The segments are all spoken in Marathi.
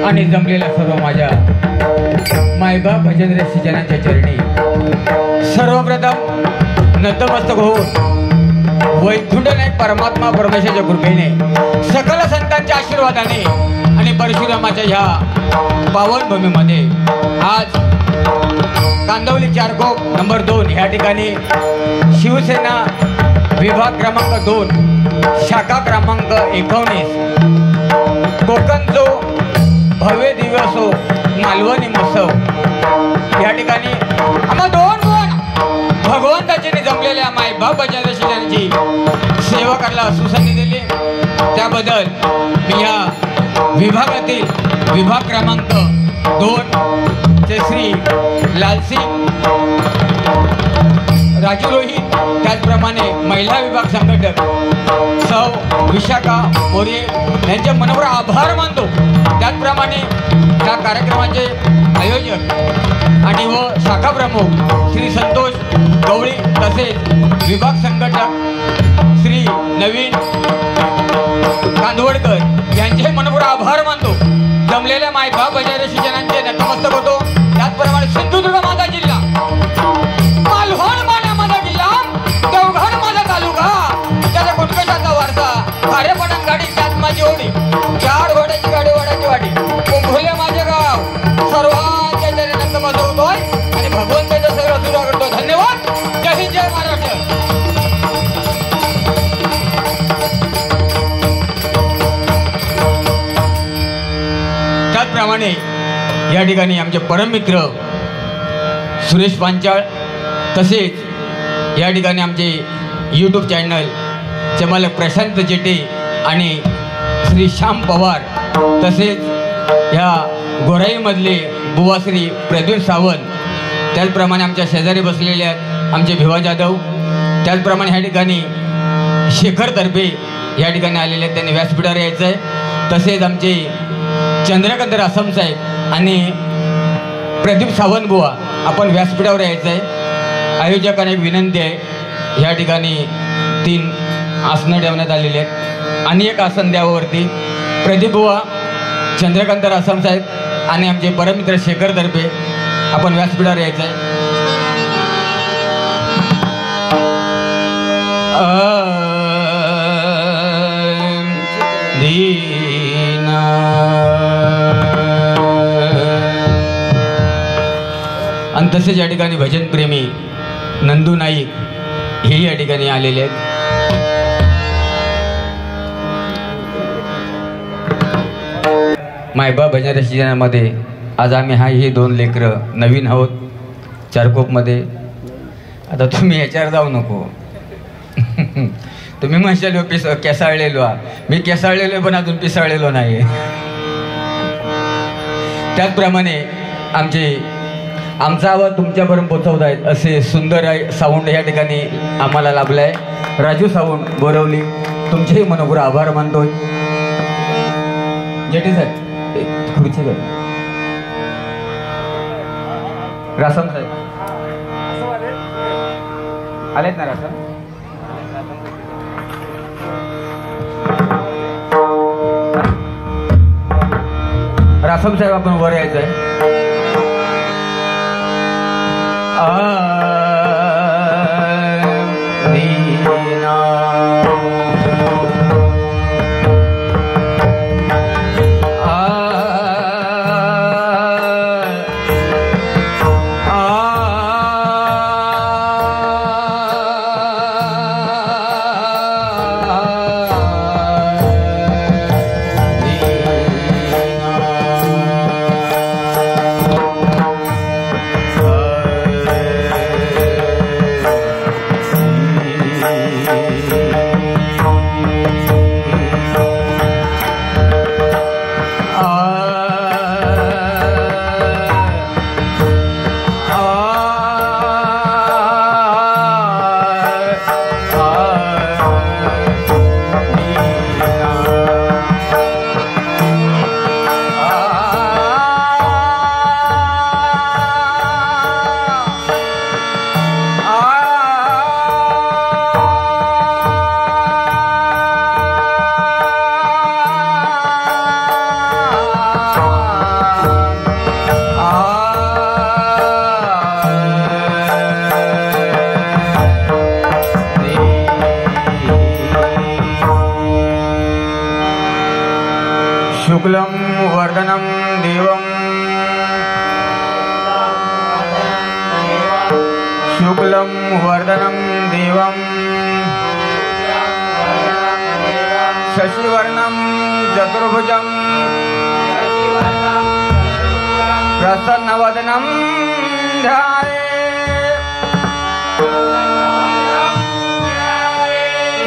आणि जमलेल्या सर्व माझ्या मायबाप भजन रसिकांच्या चरणी सर्वप्रथम नतमस्तक होऊन वैकुंठ नायक परमात्मा परमेश्वराच्या कृपेने सकल संतांच्या आशीर्वादाने आणि परशुरामाच्या ह्या पावन भूमीमध्ये आज कांदवली चारकोप नंबर 2 ह्या ठिकाणी शिवसेना विभाग क्रमांक 2 शाखा क्रमांक 19 कोकण जो भव्य दिवसो मालवणी महोत्सव या ठिकाणी आम्हा दोन भगवंताची जमलेल्या मायबाप भजन रसिकांची सेवा करायला सुसंधी दिली त्याबद्दल मी या विभागातील विभाग क्रमांक 2 चे श्री लालसिंग राजू रोहित त्याचप्रमाणे महिला विभाग संघटक सौ विशाखा मोरे यांचे मनोभावे आभार मानतो। त्याचप्रमाणे या कार्यक्रमाचे आयोजक आणि व शाखा प्रमुख श्री संतोष गवळी तसेच विभाग संघटक श्री नवीन कांदवडकर यांचे मनोभावे आभार मानतो। जमलेल्या मायबाप भजन रसिकांचे नतमस्तक होतो। त्याचप्रमाणे सिंधुदुर्ग माझा जिल्हा, मालवण माझा जिल्हा, देवघर माझा तालुका, त्याच्या कुटुंबाचा वारसा, खारेपटण गाडी त्यात माझी ओढी, 4 घोड्याची गाडी वडाची वाडी, कुंभोले माझे गाव, सर्वांच्या चरणी नतमस्तक होतोय आणि भगवंताचं सगळं सुरू करतो। धन्यवाद। जय हिंद, जय महाराष्ट्र। त्याचप्रमाणे या ठिकाणी आमचे परममित्र सुरेश पांचाळ तसेच या ठिकाणी आमचे यूट्यूब चॅनल चे मालक प्रशांत जेटे आणि श्री श्याम पवार तसेच ह्या गोराईमधले बुवा श्री प्रद्युन सावंत, त्याचप्रमाणे आमच्या शेजारी बसलेले आहेत आमचे भिवा जाधव, त्याचप्रमाणे ह्या ठिकाणी शेखर तर्फे या ठिकाणी आलेले आहेत, त्यांनी व्यासपीठावर यायचं आहे। तसेच आमचे चंद्रकांत रासम साहेब आणि प्रदीप सावंत बुवा आपण व्यासपीठावर यायचं आहे। आयोजकांना एक विनंती आहे, या ठिकाणी 3 आसनं ठेवण्यात आलेली आहेत आणि एक आसन द्यावरती प्रदीप बुवा, चंद्रकांत रासम साहेब आणि आमचे परममित्र शेखर तर्फे आपण व्यासपीठावर यायचं आहे। आणि तसेच या ठिकाणी भजन प्रेमी नंदू नाईक हे या ठिकाणी आलेले आहेत। मायबाप भजन रसिकांमध्ये आज आम्ही हे 2 लेकरं नवीन आहोत चारकोपमध्ये। आता तुम्ही याच्यावर जाऊ नको तुम्ही म्हणशाल केसाळलेलो, मी केसाळलेलो पण अजून पिसाळलेलो नाही। त्याचप्रमाणे आमचा आवाज तुमच्यापर्यंत पोहोचवत आहेत असे सुंदर साऊंड या ठिकाणी आम्हाला लाभलाय। राजू साऊंड बोरवली, तुमचेही मनोभावे आभार मानतोय। जेटी साहेब खुर्ची घ्या, रासम साहेब आलेत ना? रासम साहेब आपण वर यायचं आहे। वर्धनं देवं शशिवर्णं चतुर्भुजं प्रसन्नवदनं ध्यायेत्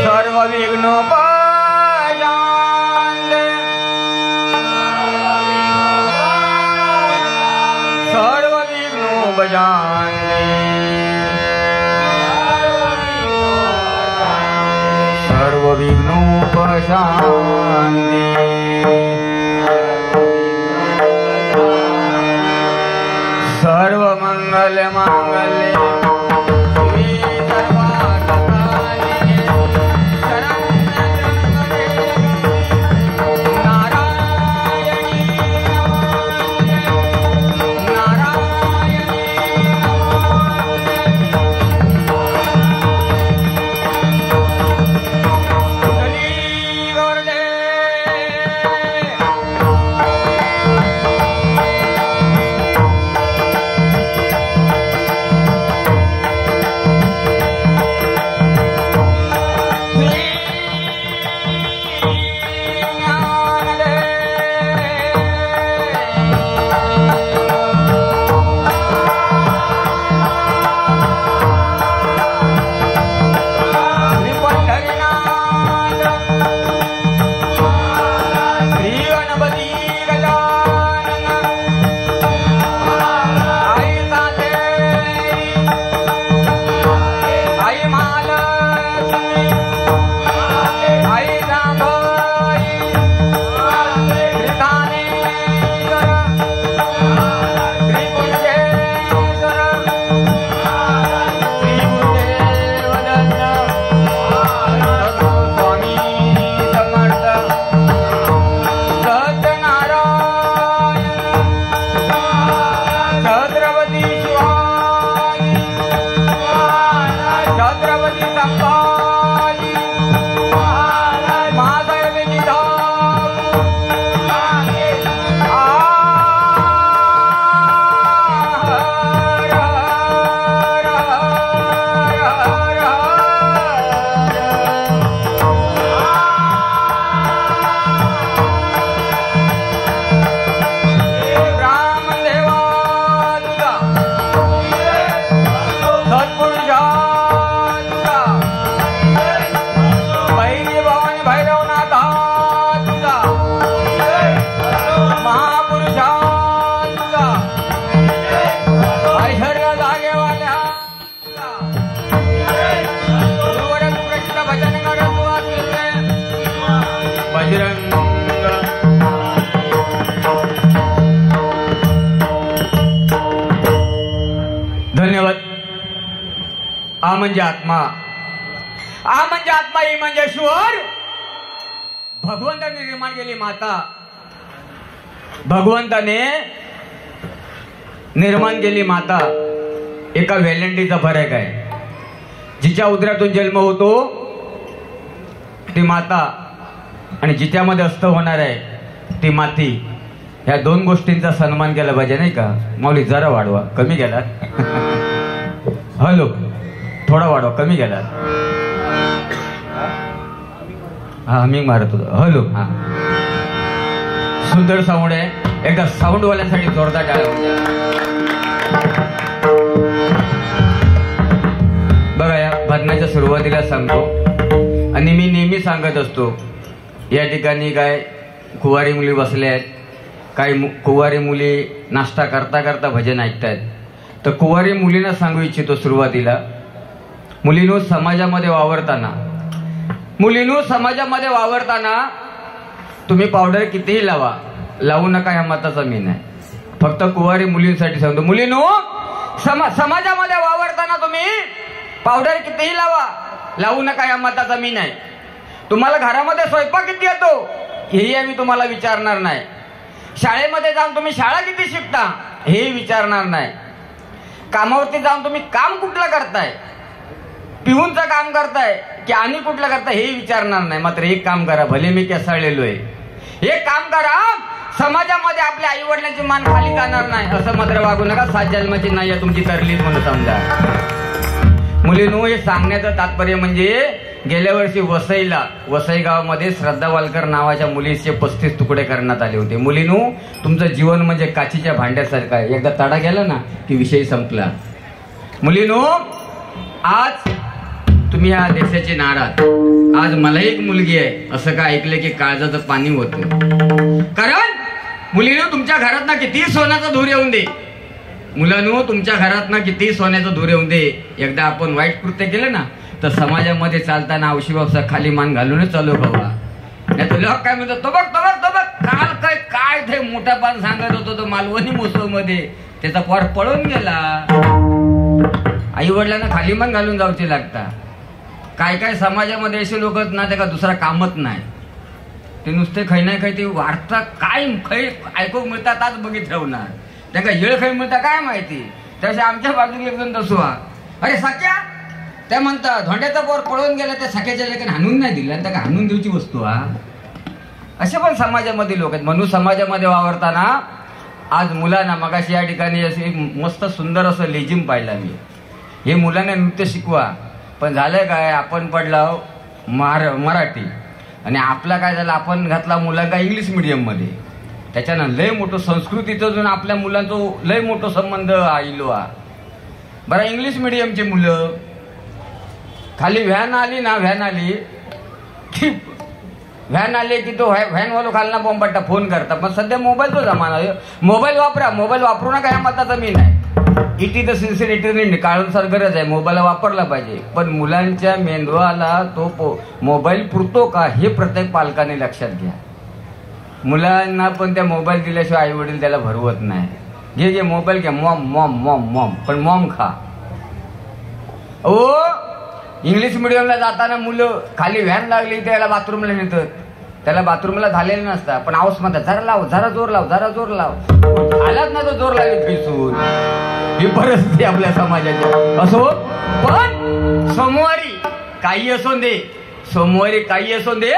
सर्वविघ्नोपशान्ते सर्वविघ्नोपशान्ते सर्वविघ्नोपशान्ते सर्वमंगलमांगल्ये आ म्हणजे आत्मा, आ म्हणजे आत्मा, ही म्हणजे ईश्वर. भगवंताने निर्माण केली माता, भगवंताने निर्माण केली माता. एका व्हॅलेंटीचा फरक आहे. जिच्या उदरातून जन्म होतो ती माता आणि जिच्यामध्ये अस्त होणार आहे ती माती. ह्या दोन गोष्टींचा सन्मान केला पाहिजे नाही का? माऊली जरा वाढवा, कमी गेलात. हॅलो, थोडा वाढवा, कमी गेलात. हा मी मारत होतो. हॅलो, हा सुंदर साऊंड आहे. एकदा साऊंड वाल्यांसाठी जोरदार टाळ्या. बघा, या भजनाच्या सुरुवातीला सांगतो आणि मी नेहमी सांगत असतो, या ठिकाणी काय कुवारी मुली बसल्या आहेत, काही कुवारी मुली नाश्ता करता करता भजन ऐकतायत. तर कुवारी मुलींना सांगू इच्छितो सुरुवातीला, मुलींनो समाजामध्ये वावरताना तुम्ही पावडर कितीही लावा, लावू नका, ह्या मताचा मी नाही. फक्त कुवारी मुलींसाठी सांगतो, मुलींनो समाजामध्ये वावरताना तुम्ही पावडर कितीही लावा, लावू नका, ह्या मताचा मी नाही. तुम्हाला घरामध्ये स्वयंपाक किती येतो हेही आम्ही तुम्हाला विचारणार नाही. शाळेमध्ये जाऊन तुम्ही शाळा किती शिकता हेही विचारणार नाही. कामावरती जाऊन तुम्ही काम कुठलं करताय, पिऊनचं काम करताय की आणि कुठलं करताय हेही विचारणार नाही. मात्र एक काम करा, भले मी केसाळलेलो आहे, एक काम करा, समाजामध्ये आपल्या आई वडिलांची मान खाली जाणार नाही असं मात्र वागू नका. 7 जन्माची नाही तुमची तरलीच म्हणून समजा. मुलींनो, हे सांगण्याचं तात्पर्य म्हणजे गेल्या वर्षी वसई गावामध्ये श्रद्धा वालकर नावाच्या मुलीचे 35 तुकडे करण्यात आले होते. मुलींनो, तुमचं जीवन म्हणजे काचीच्या भांड्यासारखं आहे. एकदा तडा गेला ना की विषय संपला. मुलींनो, आज तुम्ही या देशाचे नाराज. आज मला एक मुलगी आहे असं का ऐकलं की काळजाचं पाणी होतं. कारण मुलींनो, तुमच्या घरात ना किती सोन्याचा धूर येऊन दे, मुलांनो तुमच्या घरात ना किती सोन्याचा धूर येऊन दे, एकदा आपण वाईट कृत्य केलं ना तर समाजामध्ये चालताना औशी बापसा खाली मान घालूनच चालू बाबा. नाही तर लोक काय म्हणतात, तो बघ काल काय ते मोठा पान सांगत होतो तो मालवणी महोत्सव मध्ये, त्याचा पोर पळून गेला. आई वडिलांना खाली मान घालून जाऊचे लागतात. काय समाजामध्ये असे लोक ना त्याला दुसरा कामच नाही, ते नुसते खै नाही खै ते वार्ता काय खै ऐकू मिळतात आज बघित ठेवणार, त्याला येळ खै मिळता काय माहिती. तसे आमच्या बाजूला एक जण तसो अरे सख्या, त्या म्हणतात धोंड्याचा पोर पळून गेला, त्या सख्याच्या लेखन हाणून नाही दिला, त्याला हाणून देऊची वस्तू असे पण समाजामध्ये लोक आहेत. म्हणून समाजामध्ये वावरताना आज मुलांना मगाशी या ठिकाणी असे मस्त सुंदर असं लेझिम पाहिला मी. हे मुलांना नृत्य शिकवा, पण झालंय काय, आपण पडला मराठी आणि आपला काय झालं, आपण घातला मुलांना इंग्लिश मीडियम मध्ये. त्याच्यानं लय मोठं संस्कृतीचं जो आपल्या मुलांचं लय मोठं संबंध आईलो बरं. इंग्लिश मीडियमचे मुलं खाली व्हॅन आली की तो व्हॅनवालो खालना बॉम्बाटा फोन करता. पण सध्या मोबाईलचा जमाना आहे, मोबाईल वापरू नका या मताचा मी नाही. इट इज द सिन्सिरिटी, काळानुसार गरज आहे, मोबाईल वापरला पाहिजे. पण मुलांच्या मेंदवाला तो मोबाईल पुरतो का हे प्रत्येक पालकाने लक्षात घ्या. मुलांना पण त्या मोबाईल दिल्याशिवाय आई वडील त्याला भरवत नाही. घे मोबाईल घ्या, मॉम मॉम मॉम मॉम, पण मॉम खा. ओ इंग्लिश मिडियमला जाताना मुलं खाली व्हॅन लागली त्याला बाथरूमला नेतात, त्याला बाथरूमला झालेलं नसतं, पण आऊस म्हणतात जरा जोर लाव. आलाच ना तो जोर लावले फेसून. ही परिस्थिती आपल्या समाजाची असो. पण सोमवारी काही असो दे,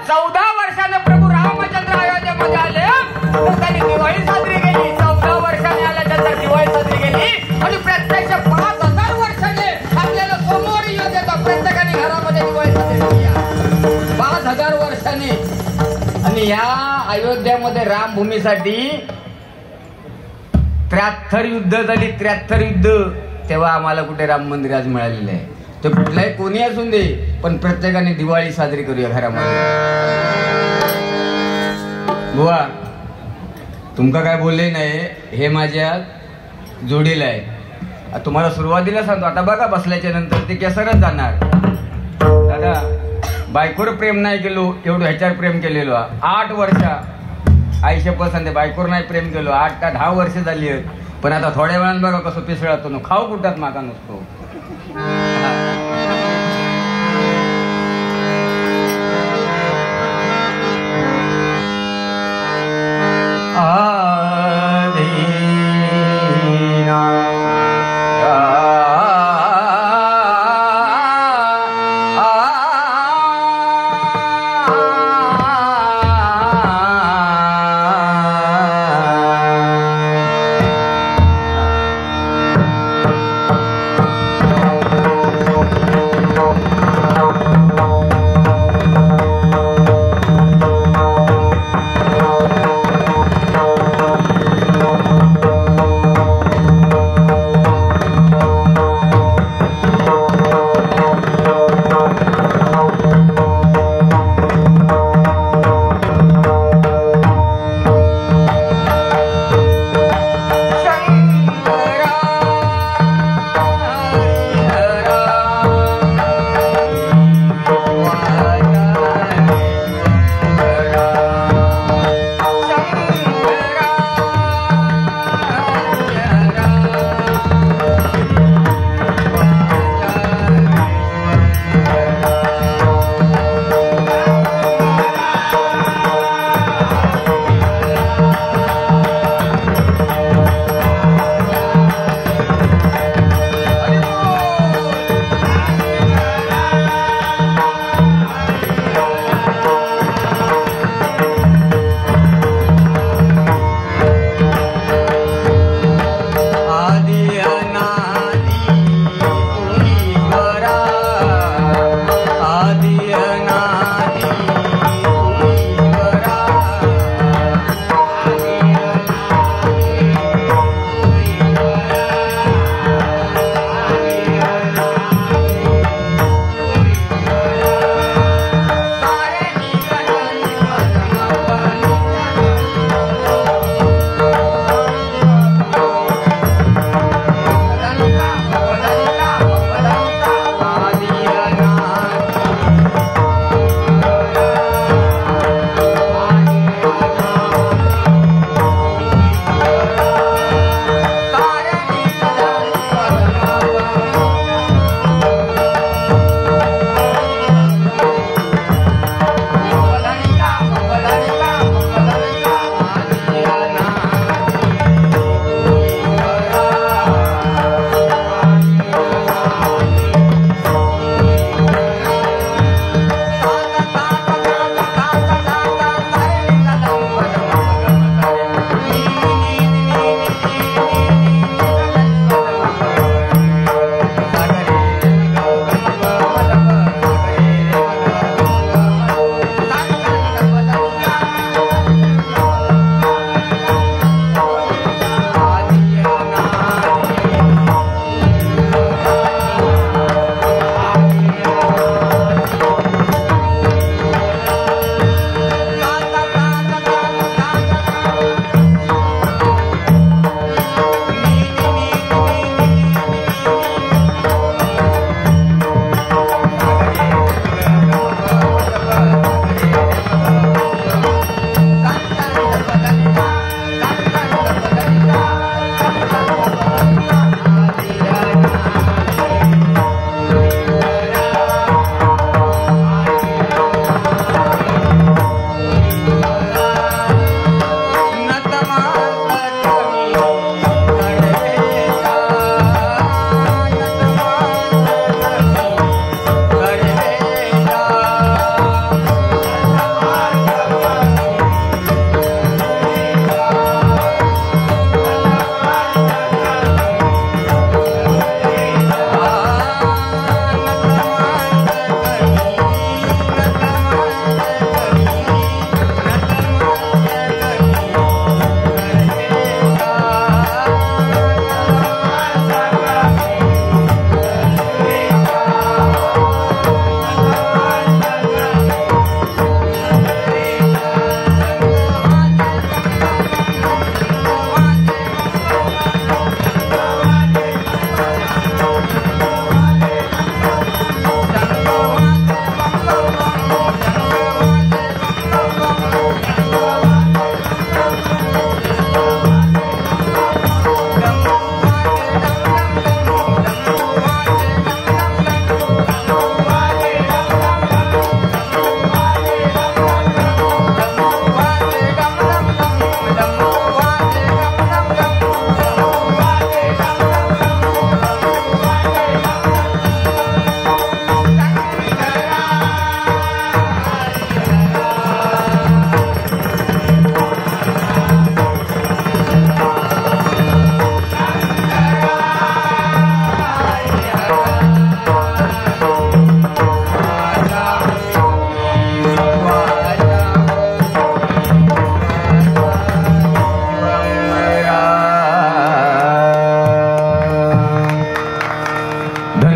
14 वर्षाने प्रभू रामचंद्र अयोध्येमध्ये आले तर त्यांनी दिवाळी साजरी केली. 14 वर्षाने आल्यानंतर दिवाळी साजरी केली आणि प्रत्यक्ष 5000 वर्षाने आपल्याला सोमवारी योग्यता प्रत्येकाने घरामध्ये दिवाळी साजरी केली. 5000 वर्षाने. आणि या अयोध्यामध्ये रामभूमीसाठी 73 युद्ध झाली. 73 युद्ध. तेव्हा आम्हाला कुठे राम मंदिर आज मिळालेलं आहे. ते कुठलाही कोणी असून दे, पण प्रत्येकाने दिवाळी साजरी करूया घरामध्ये. बुवा तुमका काय बोलले नाही, हे माझ्या जोडीला आहे. तुम्हाला सुरुवातीला सांगतो, आता बघा बसल्याच्या नंतर ते केसरच जाणार. दादा बायकोवर प्रेम नाही केलो, एवढं ह्याच्यावर प्रेम केलेलो 8 वर्ष. आईशा पसंत बायकोवर नाही प्रेम केलो 8 का 10 वर्ष झाली आहेत. पण आता थोड्या वेळानं बघा कसं पिसळतो, खाऊ कुठात मागा नसतो.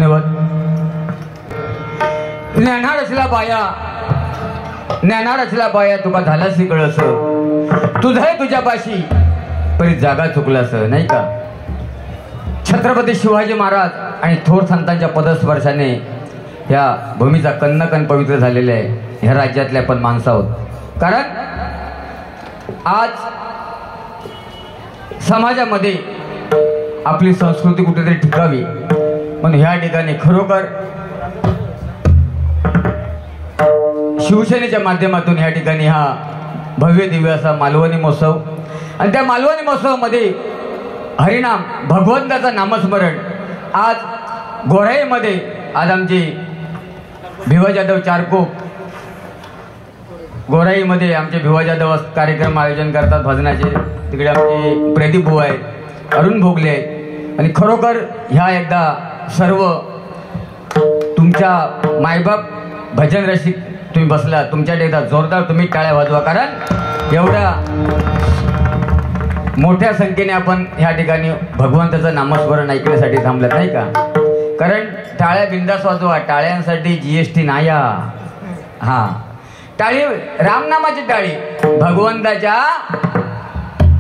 धन्यवाद. ज्ञाना रचला बाया तुका झालासी कळस, तुझं तुझ्यापाशी परी जागा चुकलास नाही का. छत्रपती शिवाजी महाराज आणि थोर संतांच्या पदस्पर्शाने ह्या भूमीचा कन्न पवित्र झालेला आहे. ह्या राज्यातले आपण माणसं आहोत. कारण आज समाजामध्ये आपली संस्कृती कुठेतरी टिकावी म्हणून ह्या ठिकाणी खरोखर शिवसेनेच्या माध्यमातून ह्या ठिकाणी हा भव्य दिव्य असा मालवणी महोत्सव, आणि त्या मालवणी महोत्सवामध्ये हरिनाम भगवंताचं नामस्मरण आज गोराईमध्ये आज आमचे भिवा जाधव चारकोप गोराईमध्ये आमचे भिवा जाधव कार्यक्रम आयोजन करतात भजनाचे. तिकडे आमचे प्रदीप भाऊ आहेत, अरुण भोगले आहेत. आणि खरोखर ह्या एकदा सर्व तुमच्या मायबाप भजन रसिक तुम्ही बसला, तुमच्याकडे एकदा जोरदार तुम्ही टाळ्या वाजवा. कारण एवढ्या मोठ्या संख्येने आपण ह्या ठिकाणी भगवंताचं नामस्मरण ऐकण्यासाठी थांबलं नाही का. कारण टाळ्या बिंदास वाजवा, टाळ्यांसाठी GST नाया. हा टाळी रामनामाची टाळी, भगवंताच्या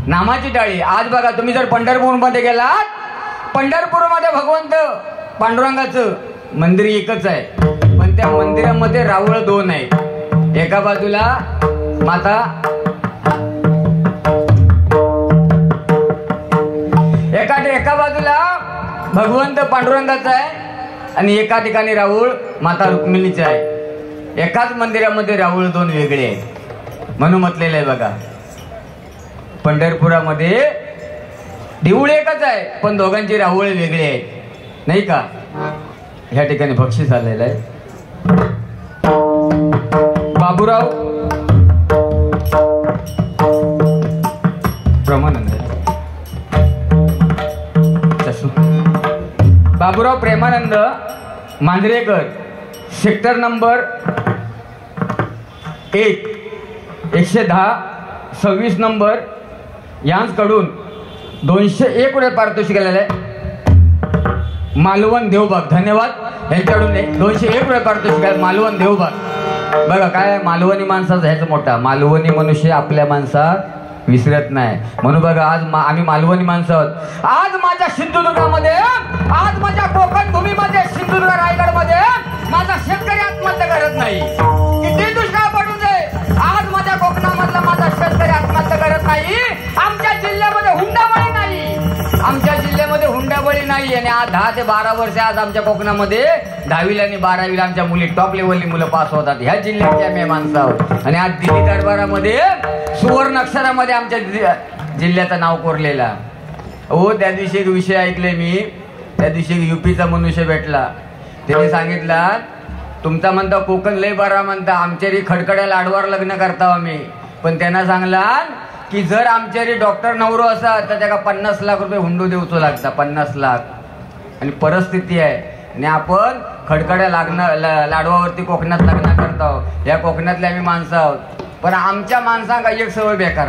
नामाची टाळी. आज बघा तुम्ही जर पंढरपूरमध्ये गेलात, पंढरपूरमध्ये भगवंत पांडुरंगाचं मंदिर एकच आहे, पण त्या मंदिरामध्ये रावळ 2 आहेत. एका बाजूला माता एका बाजूला भगवंत पांडुरंगाचा आहे आणि एका ठिकाणी राऊळ माता रुक्मिणीचा आहे. एकाच मंदिरामध्ये राऊळ 2 वेगळे आहेत. म्हणून म्हटलेलं आहे बघा, पंढरपुरामध्ये देऊळ एकच आहे पण दोघांची राऊळ वेगळे आहेत नाही का. ह्या ठिकाणी बक्षीस आलेलं आहे. Baburao Premanand Manjrekar, sector number 1 110 26 number यांकडून 201 रुपये पारितोषिक आलेलं आहे. मालवण देवबाग, धन्यवाद. यांच्याकडून 201 रुपये पारितोषिक आहे. मालवण देवबाग. बघा काय मालवणी माणसाचं ह्याच मोठा. मालवणी मनुष्य आपल्या माणसात विसरत नाही. म्हणून बघा आज आम्ही मालवणी माणसं आहोत. आज माझ्या सिंधुदुर्गामध्ये, आज माझ्या कोकण भूमीमध्ये, सिंधुदुर्ग रायगडमध्ये माझा शेतकरी आत्महत्या करत नाही. किती दुष्काळ पडू दे, आज माझ्या कोकणामधला माझा शेतकरी आत्महत्या करत नाही. आमच्या जिल्ह्यामध्ये हुंडाबळी नाही, आमच्या जिल्ह्यामध्ये हुंडाबळी नाही. आणि आज 10 ते 12 वर्ष आज आमच्या कोकणामध्ये 10वीला आणि 12वीला आमच्या मुली टॉप लेवलनी मुलं पास होतात. ह्या जिल्ह्याची आम्ही माणसं आहोत. आणि आज दिल्ली दरबारामध्ये सुवर्ण अक्षरामध्ये आमच्या जिल्ह्याचं नाव कोरलेला. हो त्या दिवशी एक विषय ऐकले मी. त्या दिवशी एक UPचा मनुष्य भेटला. त्याने सांगितला तुमचा म्हणता कोकण लय बरा म्हणता, आमच्यारी खडखड्या लाडवार लग्न करता आम्ही. पण त्यांना सांगला की जर आमच्यारी डॉक्टर नवरो असा तर त्याला 50 लाख रुपये हुंडो देऊचो लागता. 50 लाख. आणि परिस्थिती आहे आणि आपण खडखड्या लाडवावरती कोकणात लग्न करतो. या कोकणातले आम्ही माणसं आहोत. पण आमच्या माणसांका एक सवय बेकार.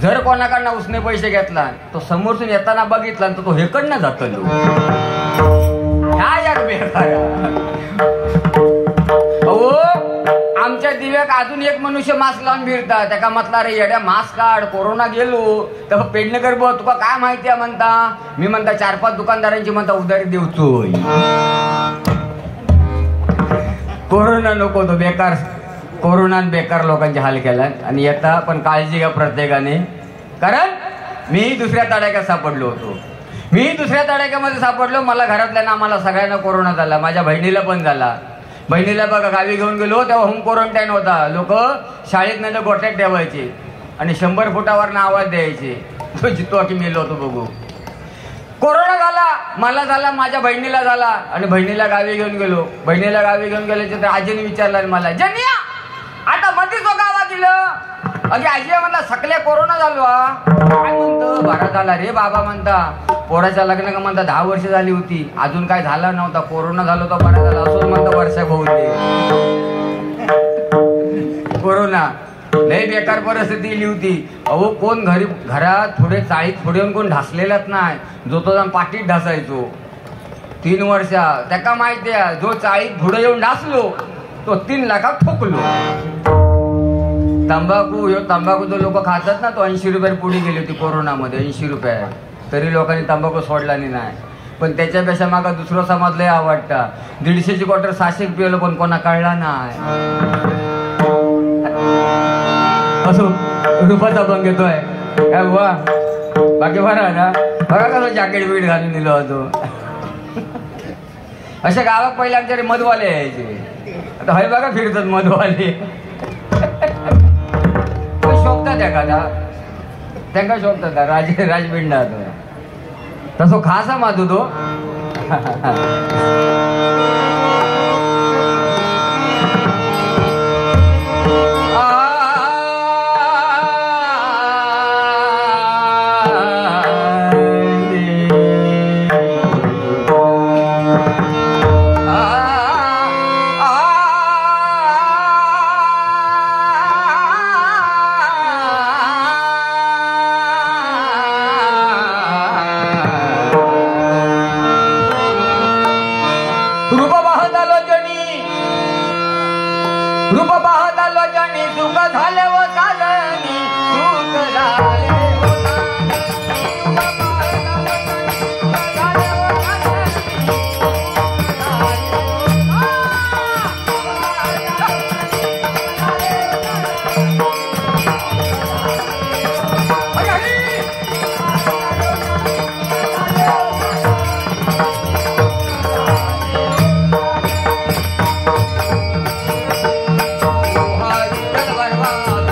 जर कोणाकडनं उसने पैसे घेतला तो समोरसून येताना बघितला तर तो हेकडनं जातो. ह्या यार बेकार. अहो आमच्या दिव्याक अजून एक मनुष्य मास्क लावून फिरता. त्याका म्हटला रे येड्या मास्क काढ, कोरोना गेलो तर पेडणेकर बघ तुका काय माहिती आहे म्हणता. मी म्हणता 4-5 दुकानदारांची म्हणता उधारी देऊचोय. कोरोना नको तो बेकार. कोरोनाने बेकार लोकांचे हाल केला. आणि येता पण काळजी घ्या प्रत्येकाने. कारण मी दुसऱ्या तडाख्यात सापडलो होतो. मी दुसऱ्या तडाख्यामध्ये सापडलो. मला घरातल्या आम्हाला सगळ्यांना कोरोना झाला. माझ्या बहिणीला पण झाला. बहिणीला बघा गावी घेऊन गेलो तेव्हा होम क्वारंटाईन होता. लोक शाळेत नाही तर गोठ्यात ठेवायचे आणि 100 फुटावरनं आवाज द्यायचे तो जितो की मेलो होतो बघू. कोरोना झाला, मला झाला, माझ्या बहिणीला झाला. आणि बहिणीला गावी घेऊन गेलो. बहिणीला गावी घेऊन गेल्याच्या तर आजीने विचारलं मला, जनिया आता मध्ये जो गावात दिलं. अगे आजी म्हणला सकले कोरोना झालो. काय म्हणतो बरा झाला रे बाबा म्हणता. पोराच्या लग्न का म्हणता 10 वर्ष झाली होती, अजून काय झाला नव्हता. कोरोना झालो तर बरा झाला असं म्हणता. वर्षा बहुते कोरोना लय बेकार परिस्थिती इली होती. अहो कोण घरात थोडे चाळीत पुढे कोण ढासलेलाच नाही. जो तो जाऊन पाठीत ढासायचो. 3 वर्षा त्याका माहिती आहे जो चाळीत पुढे येऊन डासलो तो 3 लाखात ठोकलो. तंबाखू जो लोक खातात ना तो 80 रुपये पुढे गेली होती कोरोनामध्ये 80 रुपये. तरी लोकांनी तंबाखू सोडला नाही. पण त्याच्यापेक्षा मागा दुसरा समाज लय आवडता. 150ची क्वार्टर 600 पिलो पण कोणा कळला नाही. असो रुपाचा पण घेतोय काय बुवा बाकी बरं ना. बघा कसं जॅकेट बीट घालून दिलं होतो. अशा गावात पहिले आमच्याकडे मधवाले यायचे. आता हय बघा फिरतात मधवाले. शोभतात एखादा त्यांना शोभतात राजबिंडा तसो खासा माधू तो. रूप पाहत आलो जणी सुख झाले व साजणी सुख झाले. Bye.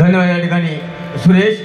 धन्यवाद या ठिकाणी सुरेश.